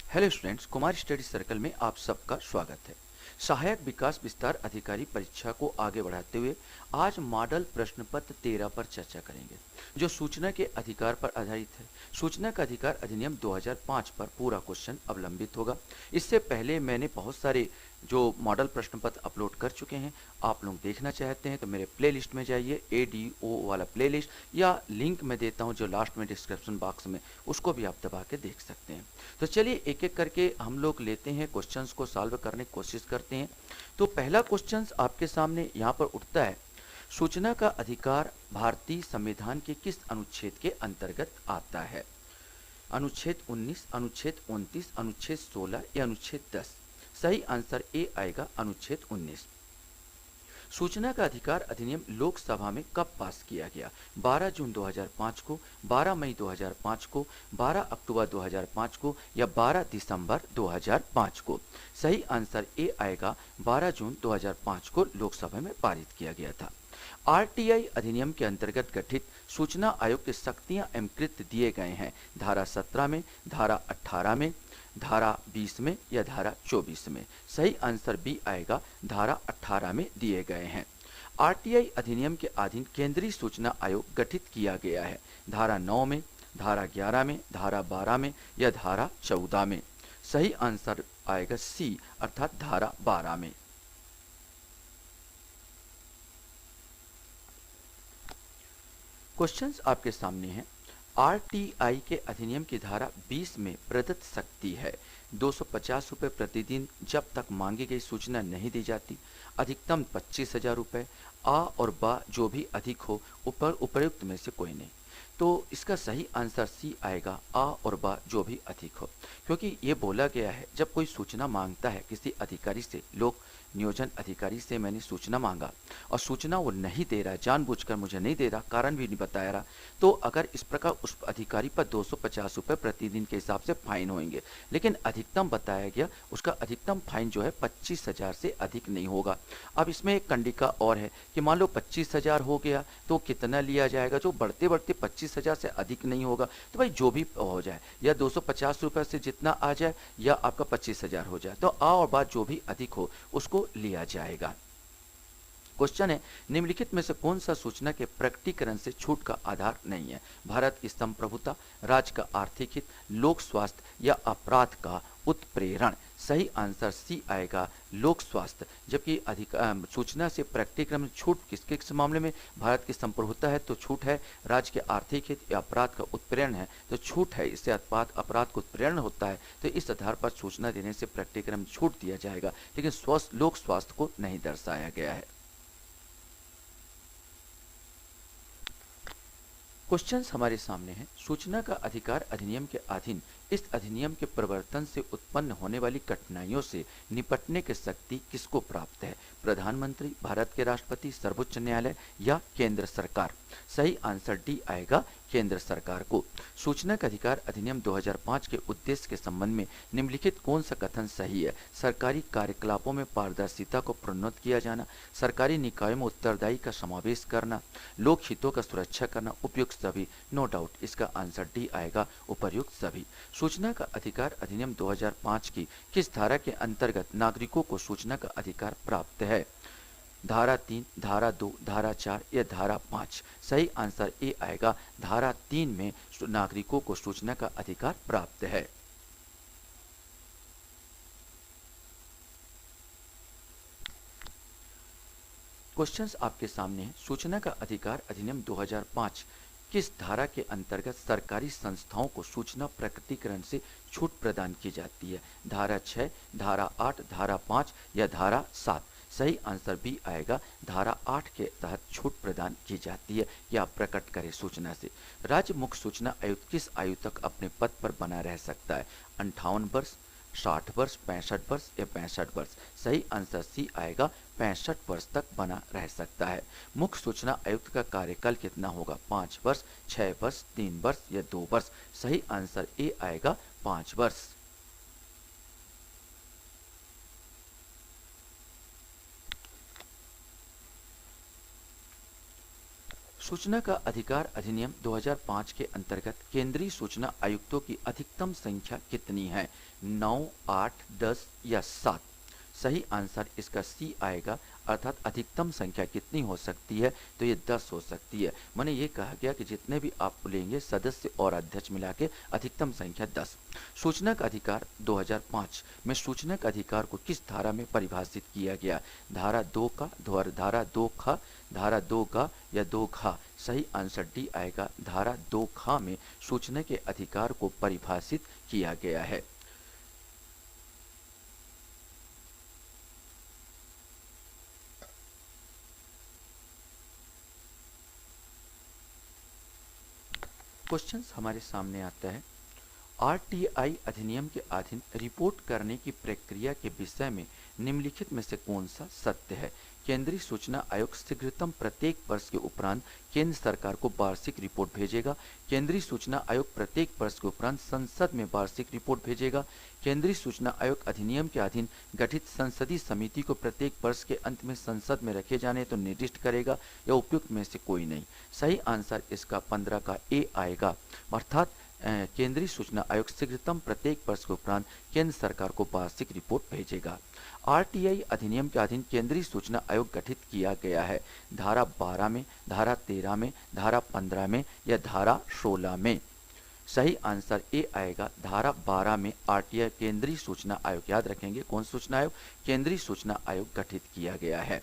Hello students, Kumar study circle में आप सबका स्वागत है। सहायक विकास विस्तार अधिकारी परीक्षा को आगे बढ़ाते हुए आज मॉडल प्रश्न पत्र 13 पर चर्चा करेंगे, जो सूचना के अधिकार पर आधारित है। सूचना का अधिकार अधिनियम 2005 पर पूरा क्वेश्चन अवलंबित होगा। इससे पहले मैंने बहुत सारे जो मॉडल प्रश्न पत्र अपलोड कर चुके हैं। आप लोग देखना चाहते हैं तो मेरे प्लेलिस्ट में जाइए, ADO वाला प्लेलिस्ट, या लिंक मैं देता हूं जो लास्ट में डिस्क्रिप्शन बॉक्स में, उसको भी आप दबा के देख सकते हैं। तो चलिए एक एक करके हम लोग लेते हैं, क्वेश्चंस को सॉल्व करने की कोशिश करते हैं। तो पहला क्वेश्चन आपके सामने यहाँ पर उठता है, सूचना का अधिकार भारतीय संविधान के किस अनुच्छेद के अंतर्गत आता है? अनुच्छेद 19, अनुच्छेद 29, अनुच्छेद 16 या अनुच्छेद 10? सही आंसर ए आएगा अनुच्छेद 19। सूचना का अधिकार अधिनियम लोकसभा में कब पास किया गया? 12 जून 2005 को, 12 मई 2005 को, 12 अक्टूबर 2005 को या 12 दिसंबर 2005 को? सही आंसर ए आएगा 12 जून 2005 को लोकसभा में पारित किया गया था। RTI अधिनियम के अंतर्गत गठित सूचना आयोग की शक्तियां एवं कृत्य दिए गए हैं। धारा 17 में, धारा 18 में, धारा 20 में या धारा 24 में? सही आंसर बी आएगा, धारा 18 में दिए गए हैं। RTI अधिनियम के अधीन केंद्रीय सूचना आयोग गठित किया गया है। धारा 9 में, धारा 11 में, धारा 12 में या धारा 14 में? सही आंसर आएगा सी, अर्थात धारा 12 में। क्वेश्चंस आपके सामने हैं। RTI के अधिनियम की धारा 20 में प्रदत्त शक्ति है 250 रुपये प्रतिदिन जब तक मांगी गई सूचना नहीं दी जाती, अधिकतम 25,000 रुपये, आ और बा जो भी अधिक हो, उपयुक्त में से कोई नहीं। तो इसका सही आंसर सी आएगा, आ और बा जो भी अधिक हो, क्योंकि ये बोला गया है जब कोई सूचना मांगता है किसी अधिकारी से, लोक नियोजन अधिकारी से मैंने सूचना मांगा और सूचना वो नहीं दे रहा है, जानबूझकर मुझे नहीं दे रहा, कारण भी नहीं बता रहा, तो अगर इस प्रकार उस अधिकारी पर 250 रुपये प्रतिदिन के हिसाब से फाइन होंगे। लेकिन अधिकतम बताया गया, उसका अधिकतम फाइन जो है 25,000 से अधिक नहीं होगा। अब इसमें एक कंडिका और है कि मान लो 25,000 हो गया तो कितना लिया जाएगा, जो बढ़ते बढ़ते 25,000 से अधिक नहीं होगा। तो भाई जो भी हो जाए, या 250 रुपये से जितना आ जाए या आपका 25,000 हो जाए, तो आ और बात जो भी अधिक हो उसको लिया जाएगा। क्वेश्चन है, निम्नलिखित में से कौन सा सूचना के प्रकटीकरण से छूट का आधार नहीं है? भारत की संप्रभुता, राज्य का आर्थिक हित, लोक स्वास्थ्य या अपराध का उत्प्रेरण? सही आंसर सी आएगा, लोक स्वास्थ्य। जबकि सूचना से प्रकटीकरण में छूट किस मामले में? भारत की संप्रभुता है तो छूट है, राज्य के आर्थिक हित या अपराध का उत्प्रेरण है तो छूट है। इससे अपराध का उत्प्रेरण होता है, तो इस आधार पर सूचना देने से प्रकटीकरण में छूट दिया जाएगा, लेकिन लोक स्वास्थ्य को नहीं दर्शाया गया है। क्वेश्चंस हमारे सामने हैं। सूचना का अधिकार अधिनियम के अधीन इस अधिनियम के प्रवर्तन से उत्पन्न होने वाली कठिनाइयों से निपटने की शक्ति किसको प्राप्त है? प्रधानमंत्री, भारत के राष्ट्रपति, सर्वोच्च न्यायालय या केंद्र सरकार? सही आंसर डी आएगा, केंद्र सरकार को। सूचना का अधिकार अधिनियम 2005 के उद्देश्य के संबंध में निम्नलिखित कौन सा कथन सही है? सरकारी कार्यकलापों में पारदर्शिता को प्रोन्नत किया जाना, सरकारी निकायों में उत्तरदायी का समावेश करना, लोक हितों का सुरक्षा करना, उपयुक्त सभी? नो डाउट इसका आंसर डी आएगा, उपयुक्त सभी। सूचना का अधिकार अधिनियम 2005 की किस धारा के अंतर्गत नागरिकों को सूचना का अधिकार प्राप्त है? धारा 3, धारा 2, धारा 4 या धारा 5? सही आंसर ए आएगा, धारा 3 में नागरिकों को सूचना का अधिकार प्राप्त है। क्वेश्चंस आपके सामने हैं। सूचना का अधिकार अधिनियम 2005 किस धारा के अंतर्गत सरकारी संस्थाओं को सूचना प्रकटीकरण से छूट प्रदान की जाती है? धारा 6, धारा 8, धारा 5 या धारा 7? सही आंसर बी आएगा, धारा 8 के तहत छूट प्रदान की जाती है या प्रकट करे सूचना से। राज्य मुख्य सूचना आयुक्त किस आयु तक अपने पद पर बना रह सकता है? 58 वर्ष, 60 वर्ष, 65 वर्ष या 65 वर्ष? सही आंसर सी आएगा, 65 वर्ष तक बना रह सकता है। मुख्य सूचना आयुक्त का कार्यकाल कितना होगा? 5 वर्ष, 6 वर्ष, 3 वर्ष या 2 वर्ष? सही आंसर ए आएगा, 5 वर्ष। सूचना का अधिकार अधिनियम 2005 के अंतर्गत केंद्रीय सूचना आयुक्तों की अधिकतम संख्या कितनी है? 9, 8, 10 या 7? सही आंसर इसका सी आएगा, अर्थात अधिकतम संख्या कितनी हो सकती है? तो ये 10 हो सकती है। मैंने ये कहा गया कि जितने भी आप लेंगे सदस्य और अध्यक्ष मिला के अधिकतम संख्या 10। सूचना का अधिकार 2005 में सूचना का अधिकार को किस धारा में परिभाषित किया गया? धारा 2 का, धारा 2 ख, धारा 2 ग या 2 घ? सही आंसर डी आएगा, धारा 2 ख में सूचना के अधिकार को परिभाषित किया गया है। क्वेश्चन हमारे सामने आता है, आरटीआई अधिनियम के अधीन रिपोर्ट करने की प्रक्रिया के विषय में निम्नलिखित में से कौन सा सत्य है? केंद्रीय सूचना आयोग शीघ्रतम प्रत्येक वर्ष के उपरांत केंद्र सरकार को वार्षिक रिपोर्ट भेजेगा। केंद्रीय सूचना आयोग प्रत्येक वर्ष के उपरांत संसद में वार्षिक रिपोर्ट भेजेगा। केंद्रीय सूचना आयोग अधिनियम के अधीन गठित संसदीय समिति को प्रत्येक वर्ष के अंत में संसद में रखे जाने तो निर्दिष्ट करेगा, या उपयुक्त में से कोई नहीं। सही आंसर इसका 15 का ए आएगा, अर्थात केंद्रीय सूचना आयोग शीघ्रतम प्रत्येक वर्ष के उपरांत केंद्र सरकार को वार्षिक रिपोर्ट भेजेगा। आरटीआई अधिनियम के अधीन केंद्रीय सूचना आयोग गठित किया गया है। धारा 12 में, धारा 13 में, धारा 15 में या धारा 16 में? सही आंसर ए आएगा, धारा 12 में आरटीआई केंद्रीय सूचना आयोग, याद रखेंगे कौन सूचना आयोग? केंद्रीय सूचना आयोग गठित किया गया है।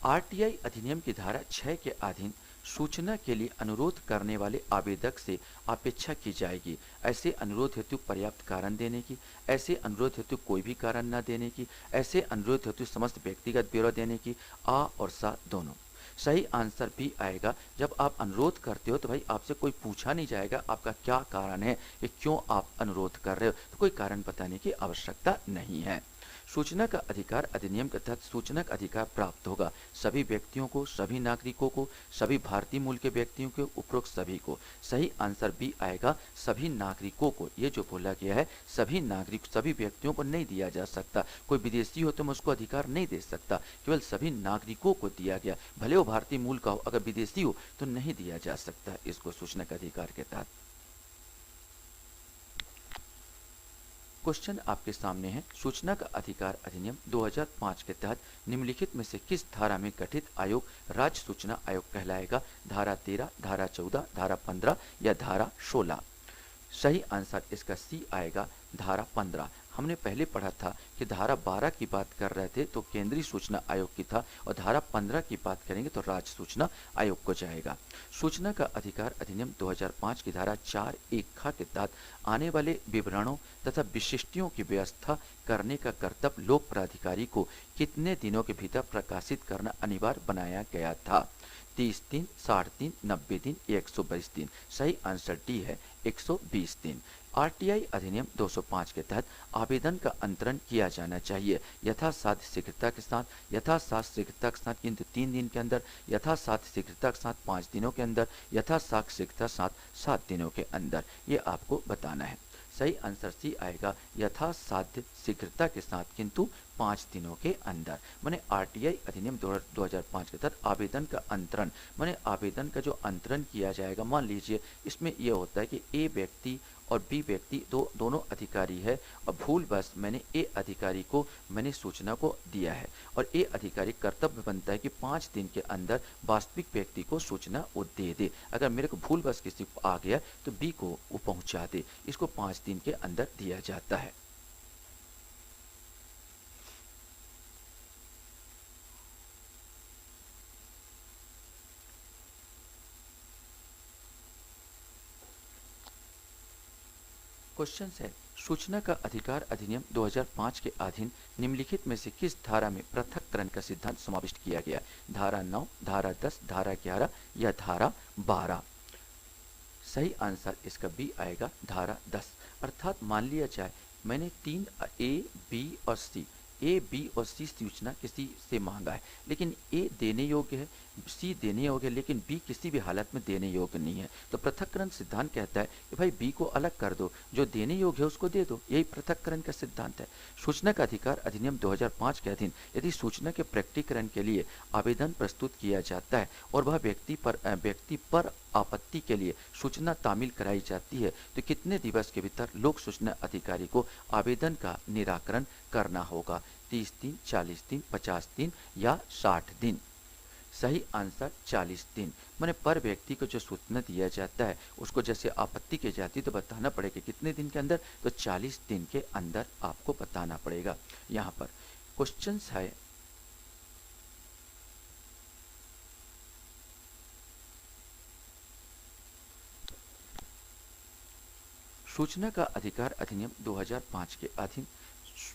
आरटीआई अधिनियम की धारा 6 के अधीन सूचना के लिए अनुरोध करने वाले आवेदक से अपेक्षा की जाएगी ऐसे अनुरोध हेतु पर्याप्त कारण देने की, ऐसे अनुरोध हेतु कोई भी कारण न देने की, ऐसे अनुरोध हेतु समस्त व्यक्तिगत ब्यौरा देने की, आ और सा दोनों। सही आंसर भी आएगा, जब आप अनुरोध करते हो तो भाई आपसे कोई पूछा नहीं जाएगा आपका क्या कारण है, कि क्यों आप अनुरोध कर रहे हो, तो कोई कारण बताने की आवश्यकता नहीं है। सूचना का अधिकार अधिनियम के तहत सूचना का अधिकार प्राप्त होगा सभी व्यक्तियों को, सभी नागरिकों को, सभी भारतीय मूल के व्यक्तियों को, उपरोक्त सभी को। सही आंसर बी आएगा, सभी नागरिकों को। ये जो बोला गया है सभी नागरिक, सभी व्यक्तियों को नहीं दिया जा सकता। कोई विदेशी हो तो मैं उसको अधिकार नहीं दे सकता, केवल सभी नागरिकों को दिया गया, भले वो भारतीय मूल का हो, अगर विदेशी हो तो नहीं दिया जा सकता इसको सूचना का अधिकार के तहत। क्वेश्चन आपके सामने है, सूचना का अधिकार अधिनियम 2005 के तहत निम्नलिखित में से किस धारा में गठित आयोग राज्य सूचना आयोग कहलाएगा? धारा 13, धारा 14, धारा 15 या धारा 16? सही आंसर इसका सी आएगा, धारा 15। हमने पहले पढ़ा था कि धारा 12 की बात कर रहे थे तो केंद्रीय सूचना आयोग की था, और धारा 15 की बात करेंगे तो राज्य सूचना आयोग को जाएगा। सूचना का अधिकार अधिनियम 2005 की धारा 4(1) के तहत आने वाले विवरणों तथा विशिष्टियों की व्यवस्था करने का कर्तव्य लोक प्राधिकारी को कितने दिनों के भीतर प्रकाशित करना अनिवार्य बनाया गया था? 30 दिन, 60 दिन, 90 दिन या 120 दिन? सही आंसर डी है, 120 दिन। आरटीआई अधिनियम 205 के तहत आवेदन का अंतरण किया जाना चाहिए यथासाध्य शीघ्रता के साथ, यथासाध्य शीघ्रता के साथ किंतु 3 दिन के अंदर, यथासाध्य शीघ्रता के साथ 5 दिनों के अंदर, यथासाध्य शीघ्रता के साथ 7 दिनों के अंदर। ये आपको बताना है। सही आंसर सी आएगा, यथासाध्य शीघ्रता के साथ किंतु 5 दिनों के अंदर। मैंने आरटीआई अधिनियम 2005 के तहत आवेदन का अंतरण, मैंने आवेदन का जो अंतरण किया जाएगा, मान लीजिए इसमें यह होता है कि ए व्यक्ति और बी व्यक्ति दोनों अधिकारी है, और भूलवश मैंने ए अधिकारी को मैंने सूचना को दिया है, और ए अधिकारी कर्तव्य बनता है कि 5 दिन के अंदर वास्तविक व्यक्ति को सूचना वो दे दे। अगर मेरे को भूलवश किसी को आ गया तो बी को वो पहुंचा दे। इसको 5 दिन के अंदर दिया जाता है। क्वेश्चन है, सूचना का अधिकार अधिनियम 2005 के अधीन निम्नलिखित में से किस धारा में पृथक्करण का सिद्धांत समाविष्ट किया गया? धारा 9, धारा 10, धारा 11 या धारा 12? सही आंसर इसका बी आएगा, धारा 10। अर्थात मान लिया जाए मैंने 3 ए, बी और सी, ए, बी और सी सूचना किसी से मांगा है, लेकिन ए देने योग्य है, सी देने योग्य है लेकिन बी किसी भी हालत में देने योग्य नहीं है। तो पृथक्करण सिद्धांत कहता है कि भाई बी को अलग कर दो, जो देने योग्य है उसको दे दो। यही पृथक्करण का सिद्धांत है। सूचना का अधिकार अधिनियम 2005 के अधीन यदि सूचना के प्रकटीकरण के लिए आवेदन प्रस्तुत किया जाता है और वह व्यक्ति पर आपत्ति के लिए सूचना तामील कराई जाती है तो कितने दिवस के भीतर लोक सूचना अधिकारी को आवेदन का निराकरण करना होगा? 30 दिन, 40 दिन, 50 दिन या 60 दिन? सही आंसर 40 दिन। मैंने पर व्यक्ति को जो सूचना दिया जाता है उसको जैसे आपत्ति की जाती है तो बताना पड़ेगा कितने दिन के अंदर, तो 40 दिन के अंदर आपको बताना पड़ेगा। यहाँ पर क्वेश्चन है, सूचना का अधिकार अधिनियम 2005 के अधीन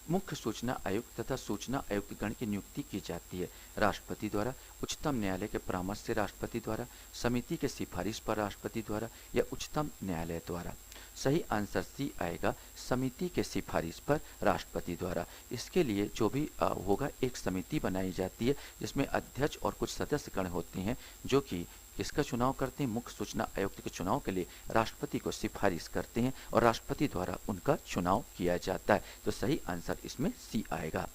मुख्य सूचना आयुक्त तथा सूचना आयुक्त गण की नियुक्ति की जाती है राष्ट्रपति द्वारा, उच्चतम न्यायालय के परामर्श से राष्ट्रपति द्वारा, समिति के सिफारिश पर राष्ट्रपति द्वारा या उच्चतम न्यायालय द्वारा। सही आंसर सी आएगा, समिति के सिफारिश पर राष्ट्रपति द्वारा। इसके लिए जो भी होगा, एक समिति बनाई जाती है जिसमें अध्यक्ष और कुछ सदस्यगण होते हैं जो कि किसका चुनाव करते हैं? मुख्य सूचना आयुक्त के चुनाव के लिए राष्ट्रपति को सिफारिश करते हैं और राष्ट्रपति द्वारा उनका चुनाव किया जाता है। तो सही आंसर इसमें सी आएगा।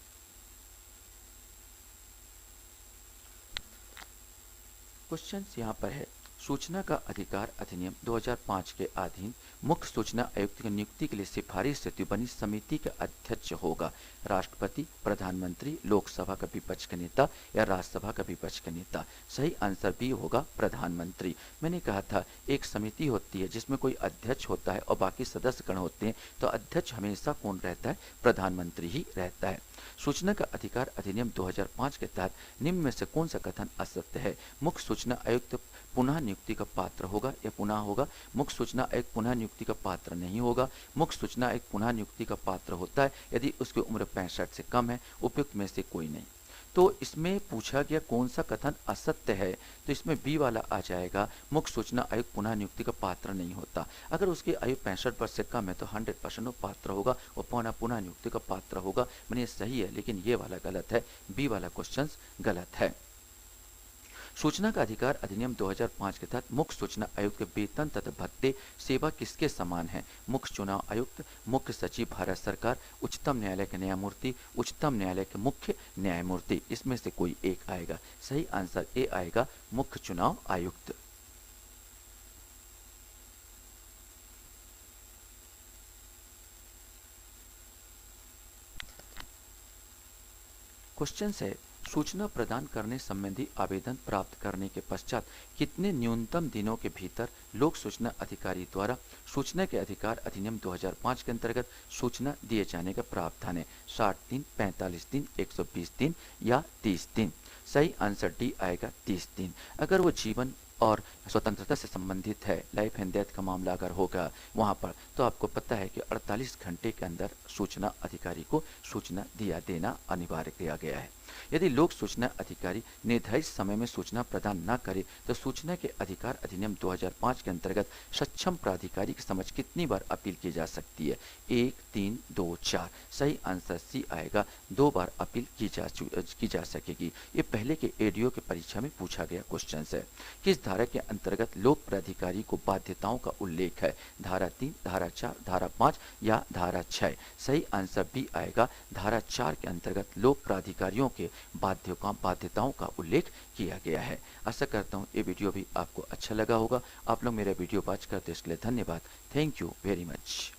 क्वेश्चन यहाँ पर है, सूचना का अधिकार अधिनियम 2005 के अधीन मुख्य सूचना आयुक्त की नियुक्ति के लिए सिफारिश से बनी समिति का अध्यक्ष होगा राष्ट्रपति, प्रधानमंत्री, लोकसभा का विपक्ष का नेता या राज्यसभा का विपक्ष का नेता? सही आंसर बी होगा, प्रधानमंत्री। मैंने कहा था एक समिति होती है जिसमें कोई अध्यक्ष होता है और बाकी सदस्यगण होते हैं, तो अध्यक्ष हमेशा कौन रहता है? प्रधानमंत्री ही रहता है। सूचना का अधिकार अधिनियम 2005 के तहत निम्न में से कौन सा कथन असत्य है? मुख्य सूचना आयुक्त पुनः नियुक्ति का पात्र होगा या पुनः होगा? मुख्य सूचना आयुक्त पुनः नियुक्ति का पात्र नहीं होगा। मुख्य सूचना आयुक्त पुनः नियुक्ति का पात्र होता है यदि उसकी उम्र 65 से कम है। उपयुक्त में से कोई नहीं। तो इसमें पूछा गया कौन सा कथन असत्य है, तो इसमें बी वाला आ जाएगा, मुख्य सूचना आयुक्त पुनः नियुक्ति का पात्र नहीं होता। अगर उसकी आयु 65 वर्ष से कम है तो 100% वो पात्र होगा और पुनः नियुक्ति का पात्र होगा। मैंने ये सही है, लेकिन ये वाला गलत है, बी वाला क्वेश्चन गलत है। सूचना का अधिकार अधिनियम 2005 के तहत मुख्य सूचना आयुक्त के वेतन तथा भत्ते सेवा किसके समान है? मुख्य चुनाव आयुक्त, मुख्य सचिव भारत सरकार, उच्चतम न्यायालय के न्यायमूर्ति, उच्चतम न्यायालय के मुख्य न्यायमूर्ति। इसमें से कोई एक आएगा। सही आंसर ए आएगा, मुख्य चुनाव आयुक्त। क्वेश्चन है, सूचना प्रदान करने संबंधी आवेदन प्राप्त करने के पश्चात कितने न्यूनतम दिनों के भीतर लोक सूचना अधिकारी द्वारा सूचना के अधिकार अधिनियम 2005 के अंतर्गत सूचना दिए जाने का प्रावधान है? 60 दिन, 45 दिन, 120 दिन या 30 दिन? सही आंसर डी आएगा, 30 दिन। अगर वो जीवन और स्वतंत्रता से संबंधित है, लाइफ एंड डेथ का मामला अगर होगा वहाँ पर, तो आपको पता है कि 48 घंटे के अंदर सूचना अधिकारी को सूचना देना अनिवार्य किया गया है। यदि लोक सूचना अधिकारी निर्धारित समय में सूचना प्रदान न करे तो सूचना के अधिकार अधिनियम 2005 के अंतर्गत सक्षम प्राधिकारी के समक्ष कितनी बार अपील की जा सकती है? 1, 3, 2, 4। सही आंसर सी आएगा, 2 बार अपील की जा सकेगी। ये पहले के एडीओ के परीक्षा में पूछा गया क्वेश्चन है। किस धारा के अंतर्गत लोक प्राधिकारी को बाध्यताओं का उल्लेख है? धारा 3, धारा 4, धारा 5 या धारा 6? सही आंसर बी आएगा, धारा 4 के अंतर्गत लोक प्राधिकारियों के बाध्यताओं का उल्लेख किया गया है। आशा करता हूँ ये वीडियो भी आपको अच्छा लगा होगा। आप लोग मेरा वीडियो वॉच करते इसके लिए धन्यवाद। Thank you very much.